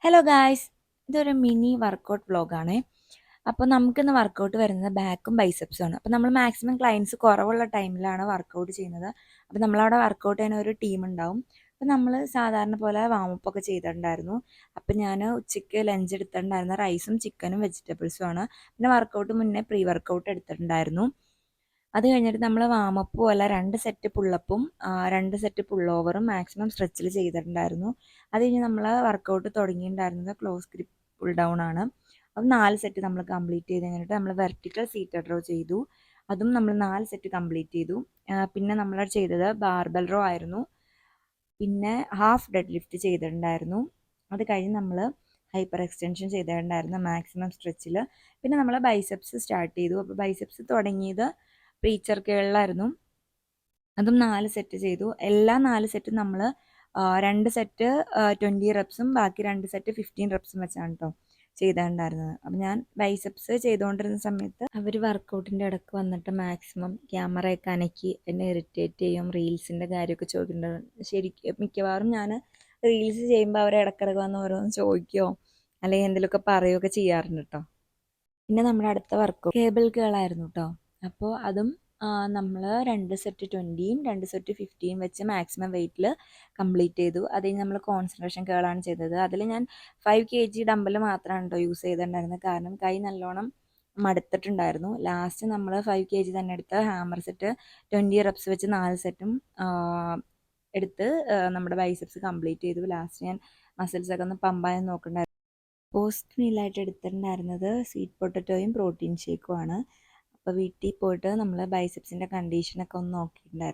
Hello guys, ഇതൊരു mini workout വ്ളോഗാണേ. അപ്പോൾ നമുക്കിന്ന് വർക്കൗട്ട് വരുന്നത് ബാക്കും ബൈസെപ്സും ആണ്. അപ്പോൾ നമ്മൾ മാക്സിമം ക്ലയൻസ് കുറവുള്ള ടൈമിലാണ് വർക്കൗട്ട് ചെയ്യുന്നത്. അപ്പോൾ നമ്മളവിടെ വർക്കൗട്ട് ചെയ്യാൻ ഒരു ടീം ഉണ്ടാവും. അപ്പോൾ നമ്മൾ സാധാരണ പോലെ വാമപ്പ് ഒക്കെ ചെയ്തിട്ടുണ്ടായിരുന്നു. അപ്പോൾ ഞാൻ ഉച്ചയ്ക്ക് ലഞ്ച് എടുത്തിട്ടുണ്ടായിരുന്ന റൈസും ചിക്കനും വെജിറ്റബിൾസും ആണ്. പിന്നെ വർക്കൗട്ട് മുന്നേ പ്രീ വർക്കൗട്ട് എടുത്തിട്ടുണ്ടായിരുന്നു. അത് കഴിഞ്ഞിട്ട് നമ്മൾ വാമപ്പ് പോലെ 2 സെറ്റ് പുള്ളപ്പും 2 സെറ്റ് പുൾ ഓവറും മാക്സിമം സ്ട്രെച്ചിൽ ചെയ്തിട്ടുണ്ടായിരുന്നു. അത് കഴിഞ്ഞ് നമ്മൾ വർക്കൗട്ട് തുടങ്ങിയിട്ടുണ്ടായിരുന്നത് ക്ലോസ് ഗ്രിപ്പ് പുൾ ഡൗൺ ആണ്. അത് 4 സെറ്റ് നമ്മൾ കംപ്ലീറ്റ് ചെയ്ത് കഴിഞ്ഞിട്ട് നമ്മൾ വെർട്ടിക്കൽ സീറ്റഡ് റോ ചെയ്തു. അതും നമ്മൾ 4 സെറ്റ് കംപ്ലീറ്റ് ചെയ്തു. പിന്നെ നമ്മൾ ചെയ്തത് ബാർബൽ റോ ആയിരുന്നു. പിന്നെ ഹാഫ് ഡെഡ് ലിഫ്റ്റ് ചെയ്തിട്ടുണ്ടായിരുന്നു. അത് കഴിഞ്ഞ് നമ്മൾ ഹൈപ്പർ എക്സ്റ്റൻഷൻ ചെയ്തിട്ടുണ്ടായിരുന്നു മാക്സിമം സ്ട്രെച്ചിൽ. പിന്നെ നമ്മൾ ബൈസെപ്സ് സ്റ്റാർട്ട് ചെയ്തു. അപ്പോൾ ബൈസെപ്സ് തുടങ്ങിയത് പ്രീച്ചർ കേളിലായിരുന്നു. അതും 4 സെറ്റ് ചെയ്തു. എല്ലാ 4 സെറ്റും നമ്മൾ 2 സെറ്റ് 20 റെപ്സും ബാക്കി 2 സെറ്റ് 15 റെപ്സും വെച്ചാണ് കേട്ടോ ചെയ്തിട്ടുണ്ടായിരുന്നത്. അപ്പം ഞാൻ ബൈസെപ്സ് ചെയ്തുകൊണ്ടിരുന്ന സമയത്ത് അവർ വർക്കൗട്ടിൻ്റെ ഇടയ്ക്ക് വന്നിട്ട് മാക്സിമം ക്യാമറയൊക്കെ അനക്കി എന്നെ ഇറിറ്റേറ്റ് ചെയ്യും, റീൽസിൻ്റെ കാര്യമൊക്കെ ചോദിക്കുന്നുണ്ട്. ശരിക്കും മിക്കവാറും ഞാൻ റീൽസ് ചെയ്യുമ്പോൾ അവർ ഇടയ്ക്കിടയ്ക്ക് വന്ന് ഓരോന്ന് ചോദിക്കുകയോ അല്ലെങ്കിൽ എന്തെങ്കിലുമൊക്കെ പറയുകയൊക്കെ ചെയ്യാറുണ്ട് കേട്ടോ. പിന്നെ നമ്മുടെ അടുത്ത വർക്കൗട്ട് കേബിൾ കേളായിരുന്നു കേട്ടോ. അപ്പോൾ അതും നമ്മൾ 2 സെറ്റ് 20യും 2 സെറ്റ് 50യും വെച്ച് മാക്സിമം വെയിറ്റിൽ കംപ്ലീറ്റ് ചെയ്തു. അത് കഴിഞ്ഞ് നമ്മൾ കോൺസെൻട്രേഷൻ കേളാണ് ചെയ്തത്. അതിൽ ഞാൻ 5 kg ഡമ്പൽ മാത്രമാണ് കേട്ടോ യൂസ് ചെയ്തിട്ടുണ്ടായിരുന്നത്. കാരണം കൈ നല്ലോണം മടുത്തിട്ടുണ്ടായിരുന്നു. ലാസ്റ്റ് നമ്മൾ 5 kg തന്നെ എടുത്ത് ഹാമർ സെറ്റ് 20 റെപ്സ് വെച്ച് 4 സെറ്റും എടുത്ത് നമ്മുടെ ബൈസെപ്സ് കംപ്ലീറ്റ് ചെയ്തു. ലാസ്റ്റ് ഞാൻ മസിൽസൊക്കെ ഒന്ന് പമ്പായെന്ന് നോക്കണ്ടായിരുന്നു. പോസ്റ്റ് മീലായിട്ട് എടുത്തിട്ടുണ്ടായിരുന്നത് സ്വീറ്റ് പൊട്ടറ്റോയും പ്രോട്ടീൻ ഷേക്കും ആണ്. അപ്പോൾ വീട്ടിൽ പോയിട്ട് നമ്മൾ ബൈസെപ്സിൻ്റെ കണ്ടീഷനൊക്കെ ഒന്ന് നോക്കിയിട്ടുണ്ടായിരുന്നു.